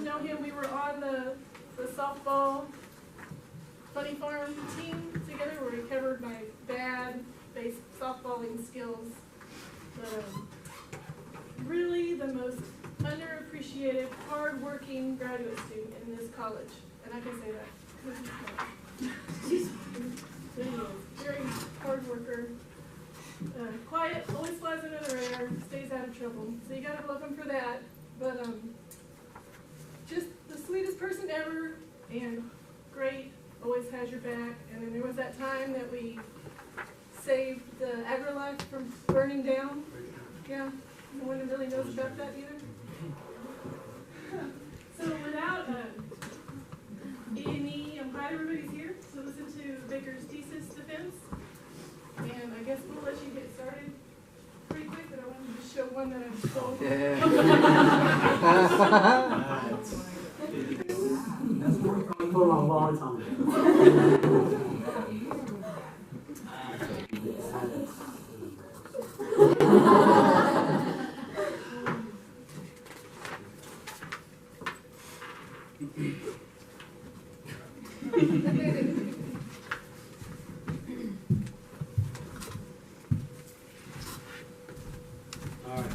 to know him. We were on the softball funny farm team together where we covered my bad base softballing skills. But really the most underappreciated, hard-working graduate student in this college. And I can say that because he's very hard worker. Quiet, always flies under the radar, stays out of trouble. So you gotta love him for that. But just the sweetest person ever, and great, always has your back. And then there was that time that we saved the AgriLife from burning down. Yeah, no one really knows about that either. So without any, I'm glad everybody's here. So listen to Baker's thesis defense. And I guess we'll let you get started pretty quick, but I wanted to show one that I've sold. That's for a long time.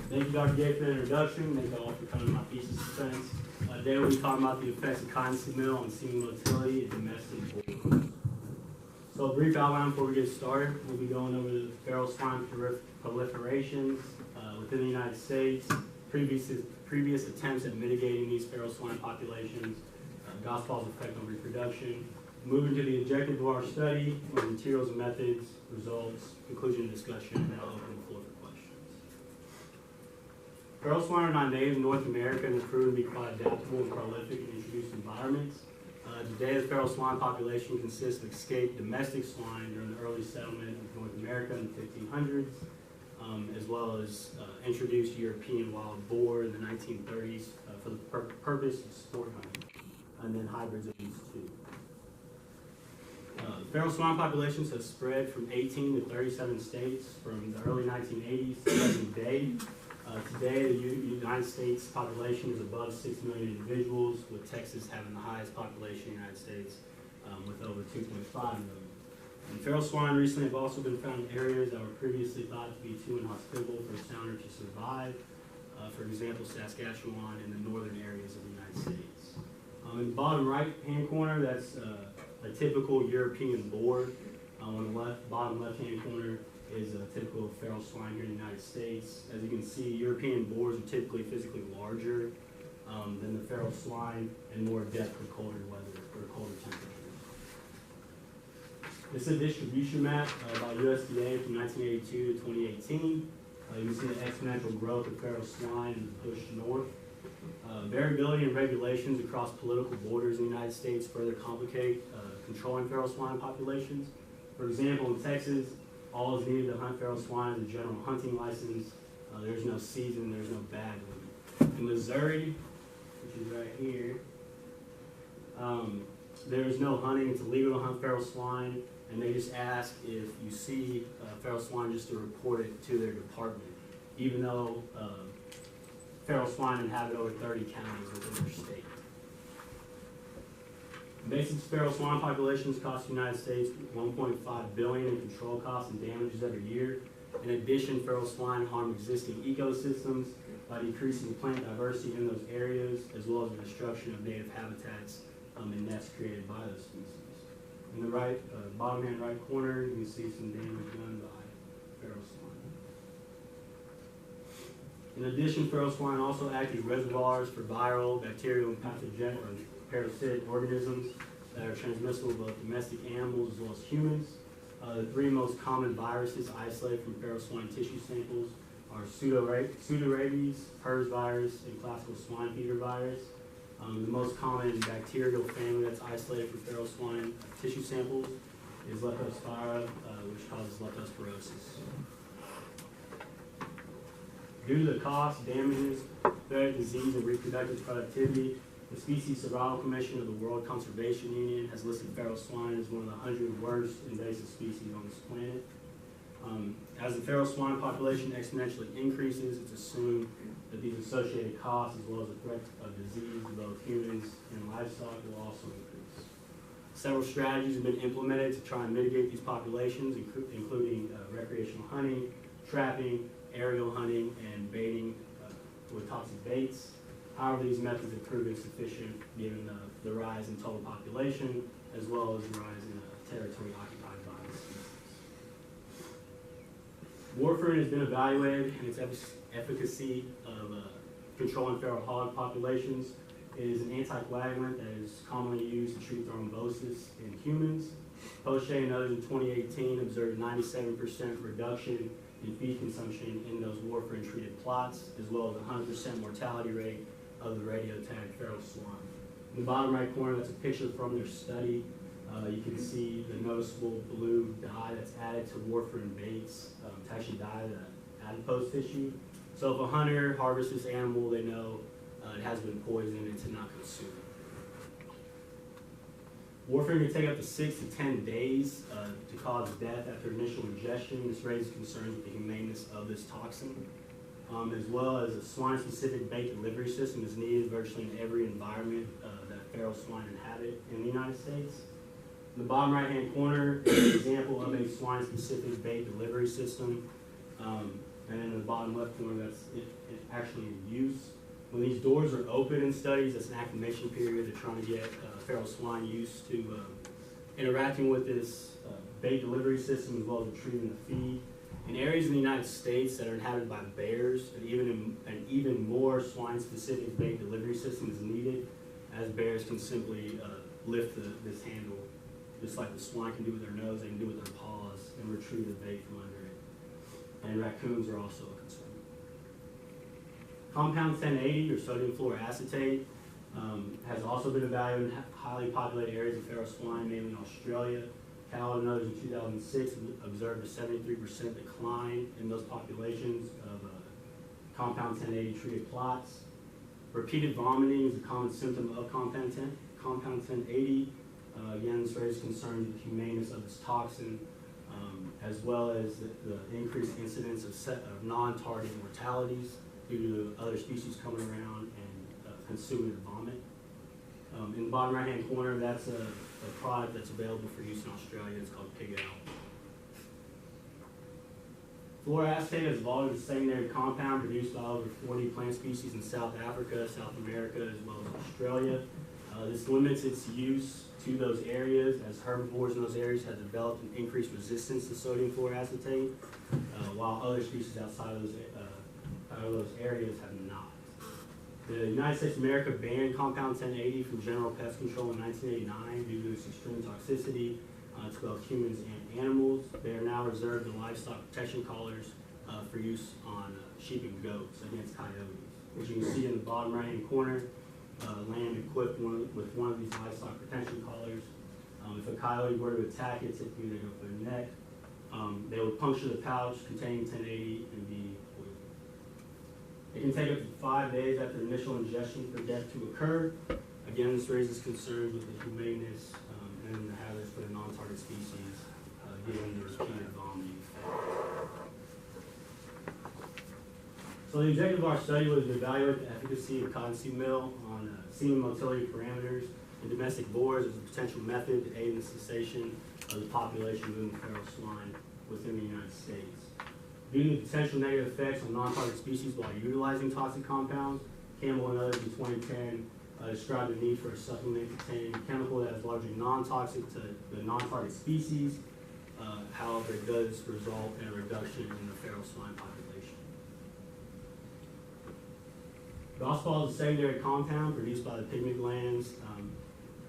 Thank you, Dr. Gay, for the introduction. Thank you all for coming to my thesis defense. Today we'll be talking about the effects of cottonseed meal on semen motility in domestic boars. So a brief outline before we get started. We'll be going over the feral swine proliferations within the United States, previous attempts at mitigating these feral swine populations, gospel's effect on reproduction, moving to the objective of our study, materials and methods, results, conclusion and discussion, and then I'll open the floor for questions. Feral swine are not native in North America and have proven to be quite adaptable and prolific in introduced environments. Today, the feral swine population consists of escaped domestic swine during the early settlement of North America in the 1500s, as well as introduced European wild boar in the 1930s for the purpose of sport hunting, and then hybrids of these two. Feral swine populations have spread from 18 to 37 states from the early 1980s to present day. Today, the United States population is above 6 million individuals, with Texas having the highest population in the United States, with over 2.5 million. And feral swine recently have also been found in areas that were previously thought to be too inhospitable for a sounder to survive. For example, Saskatchewan and the northern areas of the United States. In the bottom right-hand corner, that's a typical European boar. On the bottom left-hand corner is a typical feral swine here in the United States. As you can see, European boars are typically physically larger than the feral swine and more adept for colder weather or colder temperatures. This is a distribution map by USDA from 1982 to 2018. You can see the exponential growth of feral swine and the push north. Variability in regulations across political borders in the United States further complicate controlling feral swine populations. For example, in Texas, all is needed to hunt feral swine is a general hunting license. There's no season, there's no bag limit. In Missouri, which is right here, there's no hunting. It's illegal to hunt feral swine, and they just ask if you see feral swine just to report it to their department, even though feral swine inhabit over 30 counties within their state. Basic feral swine populations cost the United States $1.5 billion in control costs and damages every year. In addition, feral swine harm existing ecosystems by decreasing plant diversity in those areas, as well as the destruction of native habitats and nests created by those species. In the right, bottom hand right corner, you can see some damage done by feral swine. In addition, feral swine also act as reservoirs for viral, bacterial, and pathogenic or parasitic organisms that are transmissible to both domestic animals as well as humans. The three most common viruses isolated from feral swine tissue samples are pseudorabies, PRRS virus, and classical swine fever virus. The most common bacterial family that's isolated from feral swine tissue samples is Leptospira, which causes leptospirosis. Due to the cost, damages, threat, disease, and reproductive productivity, the Species Survival Commission of the World Conservation Union has listed feral swine as one of the 100 worst invasive species on this planet. As the feral swine population exponentially increases, it's assumed that these associated costs, as well as the threat of disease to both humans and livestock, will also increase. Several strategies have been implemented to try and mitigate these populations, including recreational hunting, trapping, aerial hunting, and baiting with toxic baits. However, these methods have proven insufficient given the rise in total population, as well as the rise in territory occupied by the species. Warfarin has been evaluated in its efficacy of controlling feral hog populations. It is an anticoagulant that is commonly used to treat thrombosis in humans. Poche and others in 2018 observed 97% reduction in feed consumption in those warfarin-treated plots, as well as a 100% mortality rate of the radio-tagged feral swine. In the bottom right corner, that's a picture from their study. You can see the noticeable blue dye that's added to warfarin baits to actually dye the adipose tissue. So if a hunter harvests this animal, they know it has been poisoned and to not consume it. Warfarin can take up to 6 to 10 days to cause death after initial ingestion. This raises concerns with the humaneness of this toxin, as well as a swine-specific bait delivery system is needed virtually in every environment that feral swine inhabit in the United States. In the bottom right-hand corner is an example of a swine-specific bait delivery system, and then in the bottom left corner, that's it actually in use. When these doors are open in studies, that's an acclimation period. They're trying to get feral swine used to interacting with this bait delivery system, as well as retrieving the feed. In areas in the United States that are inhabited by bears, an even more swine-specific bait delivery system is needed, as bears can simply lift this handle, just like the swine can do with their nose, they can do with their paws, and retrieve the bait from under it. And raccoons are also a concern. Compound 1080, or sodium fluoroacetate, has also been evaluated in highly populated areas of feral swine, mainly in Australia. Cal and others in 2006 observed a 73% decline in those populations of compound 1080 treated plots. Repeated vomiting is a common symptom of compound 1080. Again, this raises concerns with the humaneness of this toxin, as well as the increased incidence of non-target mortalities due to other species coming around and consuming the vomit. In the bottom right-hand corner, that's a product that's available for use in Australia. It's called Pig Out. Fluoroacetate is a volatile secondary compound produced by over 40 plant species in South Africa, South America, as well as Australia. This limits its use to those areas, as herbivores in those areas have developed an increased resistance to sodium fluoroacetate, while other species outside of those areas have not. The United States of America banned compound 1080 from general pest control in 1989 due to its extreme toxicity to both humans and animals. They are now reserved in livestock protection collars for use on sheep and goats against coyotes, which you can see in the bottom right-hand corner. Lamb equipped with one of these livestock protection collars. If a coyote were to attack it, typically they go for the neck. They would puncture the pouch containing 1080 and be poisoned. It can take up to 5 days after initial ingestion for death to occur. Again, this raises concerns with the humaneness and the hazards for the non-target species, given the repeated vomiting. So the objective of our study was to evaluate the efficacy of cottonseed meal on semen motility parameters in domestic boars as a potential method to aid in the cessation of the population of moving feral swine within the United States. Due to the potential negative effects on non-target species while utilizing toxic compounds, Campbell and others in 2010 described the need for a supplement containing a chemical that is largely non-toxic to the non-target species. However, it does result in a reduction in the feral swine population. Gosfol is a secondary compound produced by the pigment glands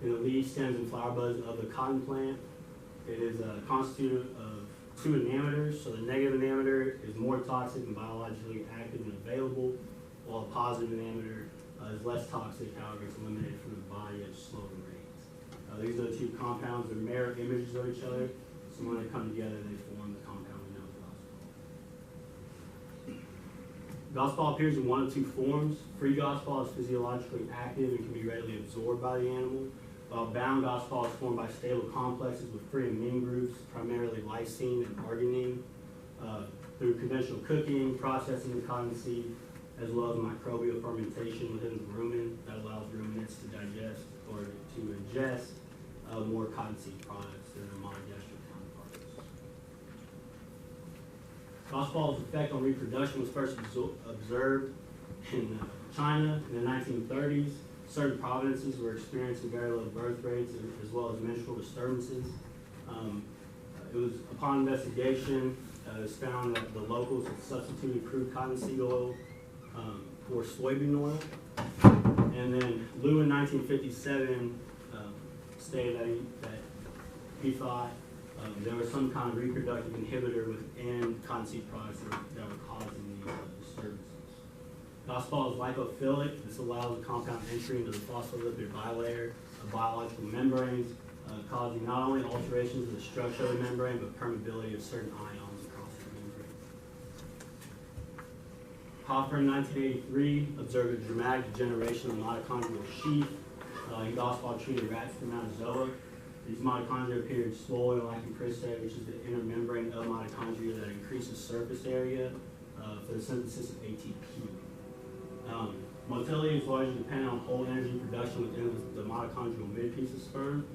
in the leaves, stems, and flower buds of the cotton plant. It is constituted of 2 enantiomers, so the negative enantiomer is more toxic and biologically active and available, while the positive enantiomer is less toxic, however, it's eliminated from the body at a slower rate. These are the 2 compounds. They're mirror images of each other, so when they come together, they form the compound we know as Gosfol. Gosfol appears in one of 2 forms. Free Gosfol is physiologically active and can be readily absorbed by the animal, while bound Gosfol is formed by stable complexes with free amine groups, primarily lysine and arginine. Through conventional cooking, processing of cottonseed, as well as microbial fermentation within the rumen that allows ruminants to digest or to ingest more cottonseed products than their monogastric counterparts. Gosfall's effect on reproduction was first observed in China in the 1930s. Certain provinces were experiencing very low birth rates as well as menstrual disturbances. It was upon investigation, it was found that the locals had substituted crude cottonseed oil for soybean oil. And then Liu in 1957 stated that he thought there was some kind of reproductive inhibitor within cottonseed products that were causing these disturbances. Gosfall is lipophilic. This allows a compound entry into the phospholipid bilayer of biological membranes, causing not only alterations of the structure of the membrane, but permeability of certain ions across the membrane. Hoffer in 1983 observed a dramatic degeneration of the mitochondrial sheath in Gosfall treated rat spermatozoa. These mitochondria appeared swollen like cristae, which is the inner membrane of mitochondria that increases surface area for the synthesis of ATP. Motility is largely dependent on whole energy production within the mitochondrial midpiece of sperm.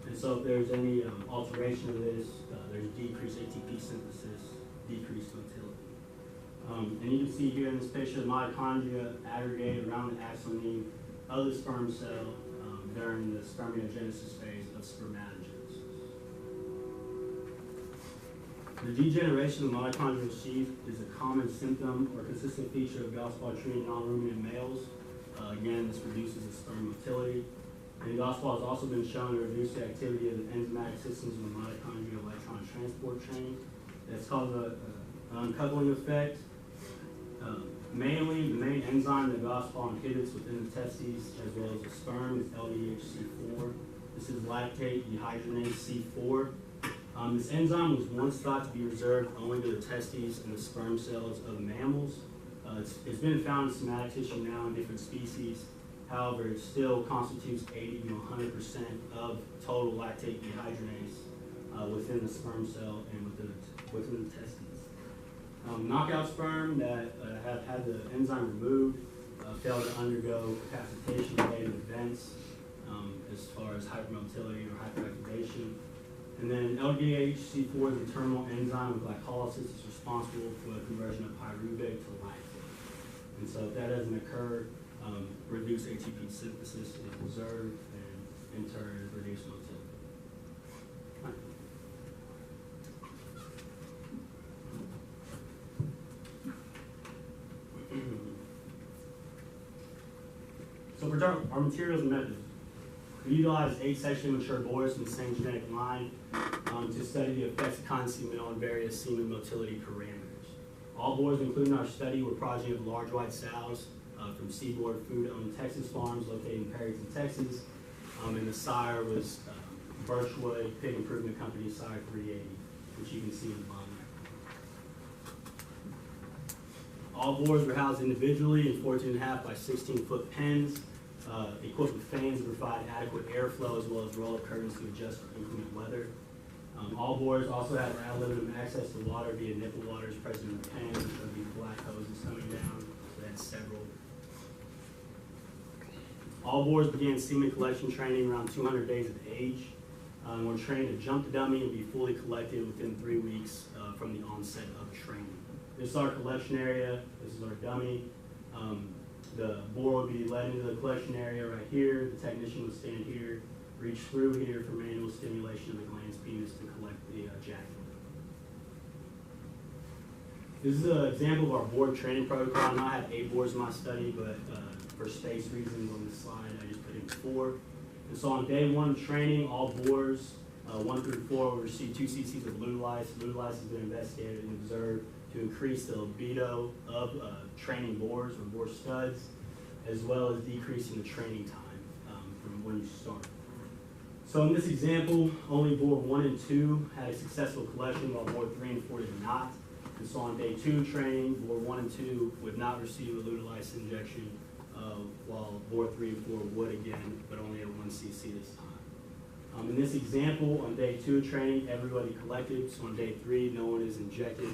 And so if there's any alteration of this, there's decreased ATP synthesis, decreased motility. And you can see here in this picture, the mitochondria aggregate around the axoneme of the sperm cell during the spermiogenesis phase of spermatogenesis. The degeneration of the mitochondrial sheath is a common symptom or consistent feature of Gosfall-treated non-ruminant males. Again, this reduces the sperm motility. And Gosfall has also been shown to reduce the activity of the enzymatic systems of the mitochondrial electron transport chain. That's called an uncoupling effect. Mainly, the main enzyme that Gosfall inhibits within the testes as well as the sperm is LDHC4. This is lactate dehydrogenase C4. This enzyme was once thought to be reserved only to the testes and the sperm cells of mammals. It's been found in somatic tissue now in different species. However, it still constitutes 80 to 100% of total lactate dehydrogenase within the sperm cell and within the testes. Knockout sperm that have had the enzyme removed fail to undergo capacitation-related events as far as hypermotility or hyperactivation. And then LDHC4 is a terminal enzyme of glycolysis. It's responsible for the conversion of pyruvate to lactate. And so if that doesn't occur, reduced ATP synthesis is observed and in turn reduced motility. So for our materials and methods, we utilize 8 sexually mature boars from the same genetic line to study the effects of cottonseed meal on various semen motility parameters. All boars included in our study were progeny of large white sows from Seaboard Food-owned Texas farms located in Perryton, Texas. And the sire was Birchwood Pig Improvement Company sire 380, which you can see in the bottom right. All boars were housed individually in 14.5 by 16-foot pens, equipped with fans to provide adequate airflow as well as roll-up curtains to adjust for inclement weather. All boars also had ad libitum access to water via nipple waters present in the pen, which would be black hoses coming down. So they had several. All boars began semen collection training around 200 days of age. Were trained to jump the dummy and be fully collected within 3 weeks from the onset of training. This is our collection area. This is our dummy. The boar would be led into the collection area right here. The technician would stand here, reach through here for manual stimulation of the glans penis to collect the ejaculate. This is an example of our boar training protocol. I know I have 8 boars in my study, but for space reasons on this slide, I just put in 4. And so on day 1 of training, all boars, 1 through 4, will receive 2 cc's of lutulized. Lutulized has been investigated and observed to increase the libido of training boars or boar studs, as well as decreasing the training time from when you start. So in this example, only boar 1 and 2 had a successful collection, while boar 3 and 4 did not. And so on day 2 training, boar 1 and 2 would not receive a lutulized injection, while boar 3 and 4 would again, but only at 1 cc this time. In this example, on day 2 of training, everybody collected. So on day 3, no one is injected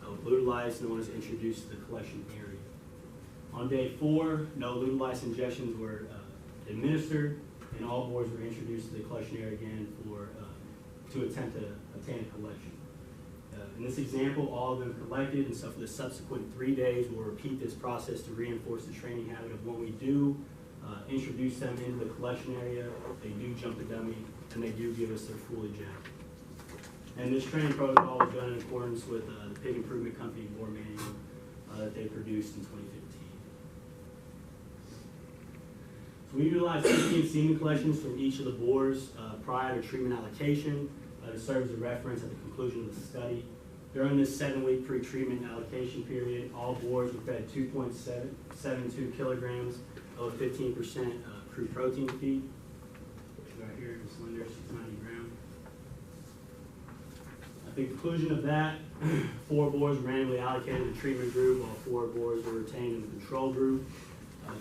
with lutulized, no one is introduced to the collection area. On day 4, no lutolized injections were administered, and all boards were introduced to the collection area again to attempt to obtain a collection. In this example, all of them collected, and so for the subsequent 3 days, we'll repeat this process to reinforce the training habit of when we do introduce them into the collection area, they do jump the dummy, and they do give us their full eject. And this training protocol was done in accordance with the Pig Improvement Company board manual that they produced in 2015. So we utilized 15 semen collections from each of the boars prior to treatment allocation to serve as a reference at the conclusion of the study. During this 7-week pre-treatment allocation period, all boars were fed 2.72 kilograms of 15% crude protein feed. Right here, the cylinder, 690 grams. At the conclusion of that, 4 boars were randomly allocated to the treatment group, while 4 boars were retained in the control group.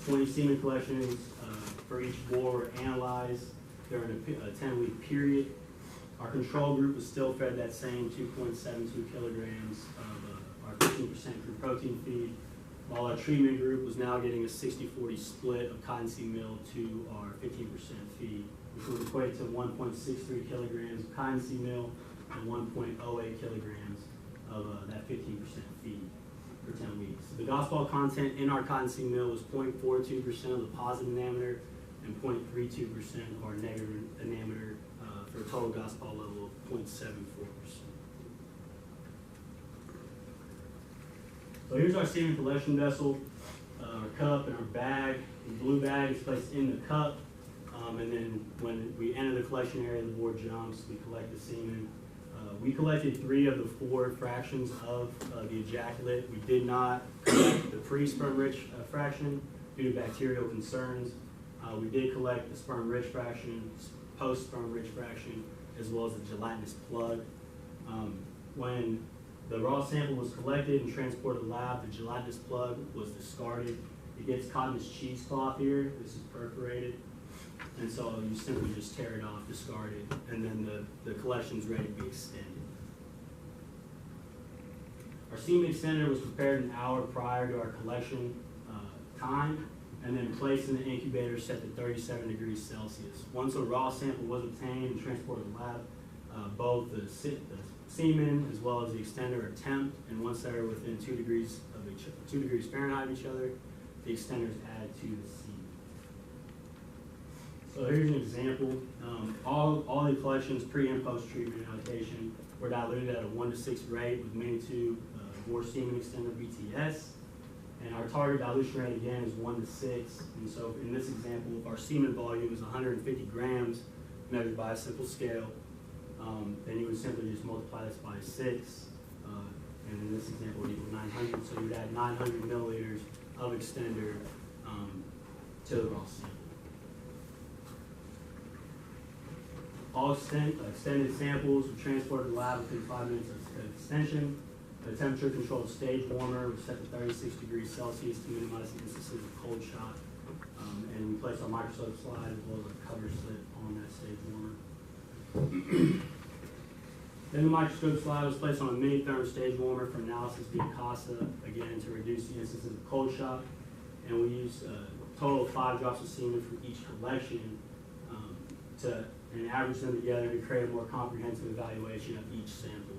20 semen collections for each boar were analyzed during a 10-week period. Our control group was still fed that same 2.72 kilograms of our 15% crude protein feed, while our treatment group was now getting a 60-40 split of cottonseed meal to our 15% feed, which would equate to 1.63 kilograms of cottonseed meal and 1.08 kilograms of that 15% feed for 10 weeks. The gospel content in our cottonseed meal was 0.42% of the positive anammeter and 0.32% of our negative anammeter for a total gospel level of 0.74%. So here's our semen collection vessel, our cup, and our bag. The blue bag is placed in the cup, and then when we enter the collection area, the board jumps, we collect the semen. We collected 3 of the 4 fractions of the ejaculate. We did not collect the pre-sperm-rich fraction due to bacterial concerns. We did collect the sperm-rich fraction, post-sperm-rich fraction, as well as the gelatinous plug. When the raw sample was collected and transported to the lab, the gelatinous plug was discarded. It gets caught in this cheesecloth here. This is perforated. And so you simply just tear it off, discard it, and then the collection is ready to be extended. Our semen extender was prepared an hour prior to our collection time, and then placed in the incubator set to 37 degrees Celsius. Once a raw sample was obtained and transported to the lab, both the semen as well as the extender are temped, and once they're within 2 degrees Fahrenheit of each other, the extender is added to the semen. So here's an example. All the collections pre and post treatment allocation were diluted at a 1:6 rate with mini tube boar semen extender BTS. And our target dilution rate again is 1:6. And so in this example, if our semen volume is 150 grams measured by a simple scale, then you would simply just multiply this by 6. And in this example, it would equal 900. So you would add 900 milliliters of extender to the raw sample. All extended samples were transported to the lab within 5 minutes of extension. The temperature-controlled stage warmer was set to 36 degrees Celsius to minimize the instances of cold shock. And we placed our microscope slide as well as a cover slip on that stage warmer. Then the microscope slide was placed on a mini thermal stage warmer for analysis via CASA, again to reduce the instances of cold shock. And we used a total of 5 drops of semen from each collection and average them together to create a more comprehensive evaluation of each sample.